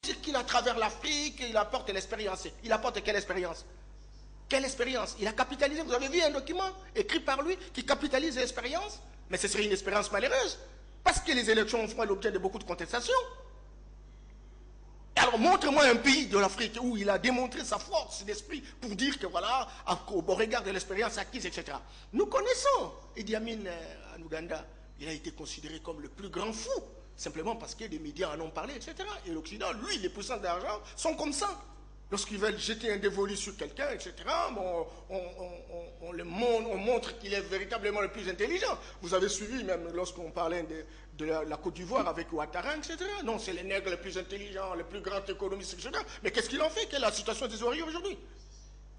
dire qu'il, à travers l'Afrique, il apporte l'expérience. Il apporte quelle expérience? Quelle expérience? Il a capitalisé. Vous avez vu un document écrit par lui qui capitalise l'expérience? Mais ce serait une expérience malheureuse. Parce que les élections font l'objet de beaucoup de contestations. Alors montre-moi un pays de l'Afrique où il a démontré sa force d'esprit pour dire que voilà, au regard de l'expérience acquise, etc. Nous connaissons Idi Amin en Ouganda. Il a été considéré comme le plus grand fou, simplement parce que les médias en ont parlé, etc. Et l'Occident, lui, les puissances d'argent sont comme ça. Lorsqu'ils veulent jeter un dévolu sur quelqu'un, etc., bon, on montre qu'il est véritablement le plus intelligent. Vous avez suivi, même lorsqu'on parlait de la Côte d'Ivoire avec Ouattara, etc. Non, c'est les nègres les plus intelligents, les plus grands économistes, etc. Mais qu'est-ce qu'il en fait? Quelle est la situation des ouvriers aujourd'hui?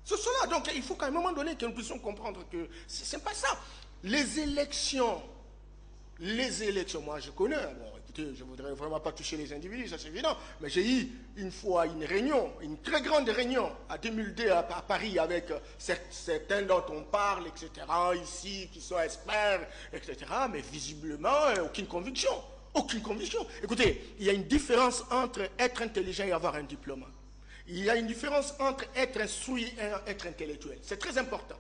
C'est cela. Donc il faut qu'à un moment donné que nous puissions comprendre que c'est pas ça. Les élections, moi je connais, bon écoutez, je ne voudrais vraiment pas toucher les individus, ça c'est évident, mais j'ai eu une fois une réunion, une très grande réunion à 2002 à Paris avec certains dont on parle, etc., ici, qui sont experts, etc., mais visiblement aucune conviction. Aucune conviction. Écoutez, il y a une différence entre être intelligent et avoir un diplôme. Il y a une différence entre être instruit et être intellectuel. C'est très important.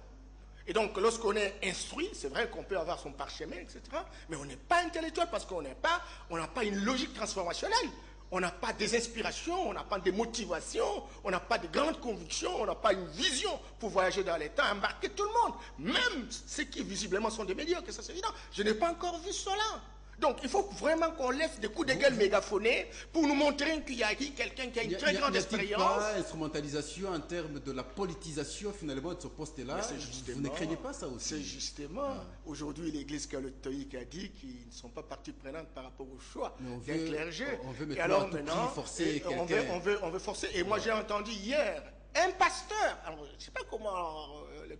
Et donc, lorsqu'on est instruit, c'est vrai qu'on peut avoir son parchemin, etc., mais on n'est pas intellectuel parce qu'on n'a pas une logique transformationnelle. On n'a pas des inspirations, on n'a pas des motivations, on n'a pas de grandes convictions, on n'a pas une vision pour voyager dans les temps, embarquer tout le monde. Même ceux qui visiblement sont des médiocres, ça c'est évident. Je n'ai pas encore vu cela. Donc, il faut vraiment qu'on laisse des coups de gueule mégaphonés pour nous montrer qu'il y a quelqu'un qui a une très grande expérience. Il n'y a pas instrumentalisation en termes de la politisation finalement de ce poste-là? Vous ne craignez pas ça aussi? C'est justement, aujourd'hui l'Église catholique a dit qu'ils ne sont pas partie prenante par rapport au choix d'un clergé. On veut maintenant forcer quelqu'un. On veut forcer. Et moi j'ai entendu hier un pasteur, alors, je ne sais pas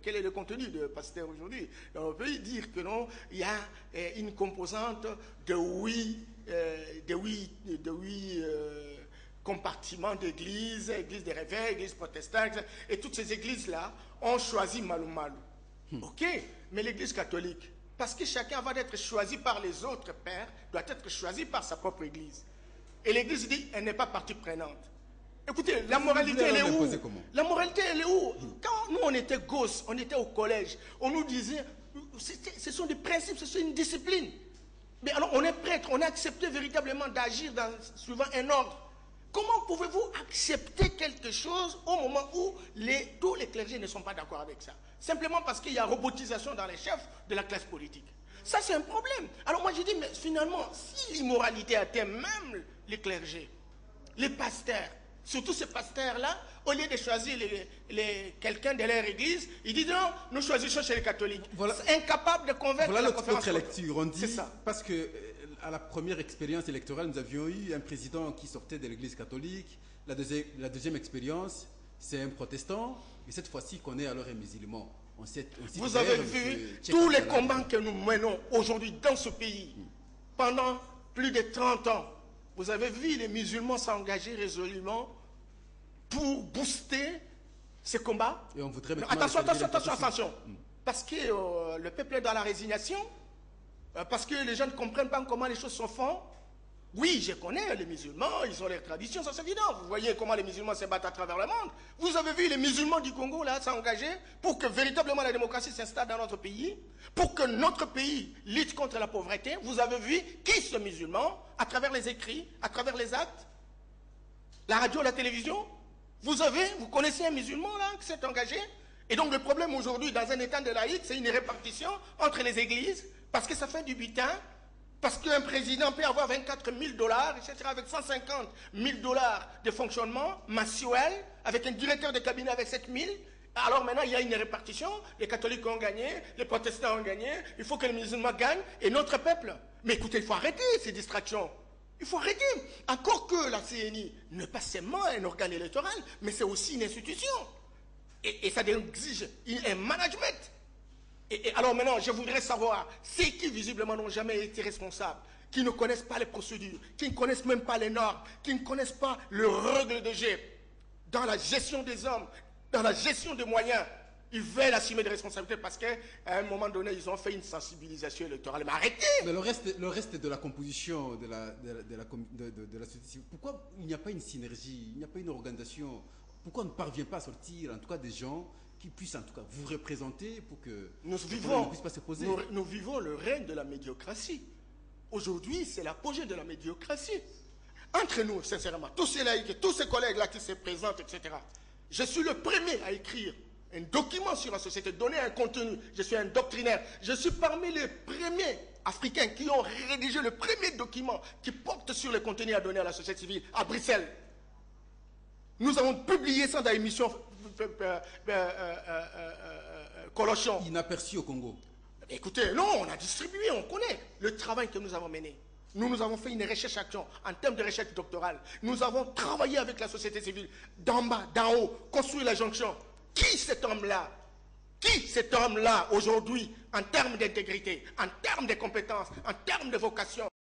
quel est le contenu de pasteur aujourd'hui dans le pays, dire que non, il y a une composante de huit compartiments d'églises, églises des réveils, églises protestantes, et toutes ces églises-là ont choisi Malou Malou. Ok, mais l'église catholique, parce que chacun va être choisi par les autres pères, doit être choisi par sa propre église. Et l'église dit, elle n'est pas partie prenante. Écoutez, la moralité, elle est où? La moralité, elle est où? Quand nous, on était gosses, on était au collège, on nous disait, ce sont des principes, ce sont une discipline. Mais alors, on est prêtre, on a accepté véritablement d'agir suivant un ordre. Comment pouvez-vous accepter quelque chose au moment où tous les clergés ne sont pas d'accord avec ça? Simplement parce qu'il y a robotisation dans les chefs de la classe politique. Ça, c'est un problème. Alors moi, je dis, mais finalement, si l'immoralité atteint même les clergés, les pasteurs, surtout ces pasteurs-là, au lieu de choisir quelqu'un de leur église, ils disent non, nous choisissons chez les catholiques. Voilà, incapable de convaincre voilà la conférence. Notre lecture. On dit, ça. Parce que à la première expérience électorale, nous avions eu un président qui sortait de l'église catholique. La deuxième expérience, c'est un protestant. Et cette fois-ci, qu'on est alors un musulman. Vous avez vu tous les combats que nous menons aujourd'hui dans ce pays, pendant plus de 30 ans. Vous avez vu les musulmans s'engager résolument pour booster ces combats. Et on voudrait attention. Parce que le peuple est dans la résignation, parce que les gens ne comprennent pas comment les choses se font. Oui, je connais les musulmans, ils ont leurs traditions, ça c'est évident. Vous voyez comment les musulmans se battent à travers le monde. Vous avez vu les musulmans du Congo là s'engager pour que véritablement la démocratie s'installe dans notre pays, pour que notre pays lutte contre la pauvreté. Vous avez vu qui sont musulmans à travers les écrits, à travers les actes, la radio, la télévision. Vous connaissez un musulman là qui s'est engagé. Et donc le problème aujourd'hui dans un état de laïc, c'est une répartition entre les églises, parce que ça fait du butin. Parce qu'un président peut avoir 24 000 $, etc., avec 150 000 $ de fonctionnement mensuel, avec un directeur de cabinet avec 7 000. Alors maintenant, il y a une répartition. Les catholiques ont gagné, les protestants ont gagné. Il faut que les musulmans gagnent et notre peuple. Mais écoutez, il faut arrêter ces distractions. Il faut arrêter. Encore que la CNI n'est pas seulement un organe électoral, mais c'est aussi une institution. Et ça exige un management. Et alors maintenant, je voudrais savoir, ceux qui visiblement n'ont jamais été responsables, qui ne connaissent pas les procédures, qui ne connaissent même pas les normes, qui ne connaissent pas le règle de jeu, dans la gestion des hommes, dans la gestion des moyens, Ils veulent assumer des responsabilités parce qu'à un moment donné, ils ont fait une sensibilisation électorale. Mais arrêtez! Mais le reste de la composition de la société civile, pourquoi il n'y a pas une synergie, il n'y a pas une organisation? Pourquoi on ne parvient pas à sortir, en tout cas, des gens qui puissent, en tout cas, vous représenter pour que nous ne puisse pas se poser? Nous vivons le règne de la médiocratie. Aujourd'hui, c'est l'apogée de la médiocratie. Entre nous, sincèrement, tous ces laïcs, tous ces collègues-là qui se présentent, etc. Je suis le premier à écrire un document sur la société, donner un contenu. Je suis un doctrinaire. Je suis parmi les premiers Africains qui ont rédigé le premier document qui porte sur le contenu à donner à la société civile à Bruxelles. Nous avons publié ça dans l'émission Colochon. Inaperçu au Congo. Écoutez, non, on a distribué, on connaît le travail que nous avons mené. Nous avons fait une recherche-action en termes de recherche doctorale. Nous avons travaillé avec la société civile, d'en bas, d'en haut, construire la jonction. Qui cet homme-là? Qui cet homme-là aujourd'hui, en termes d'intégrité, en termes de compétences, en termes de vocation?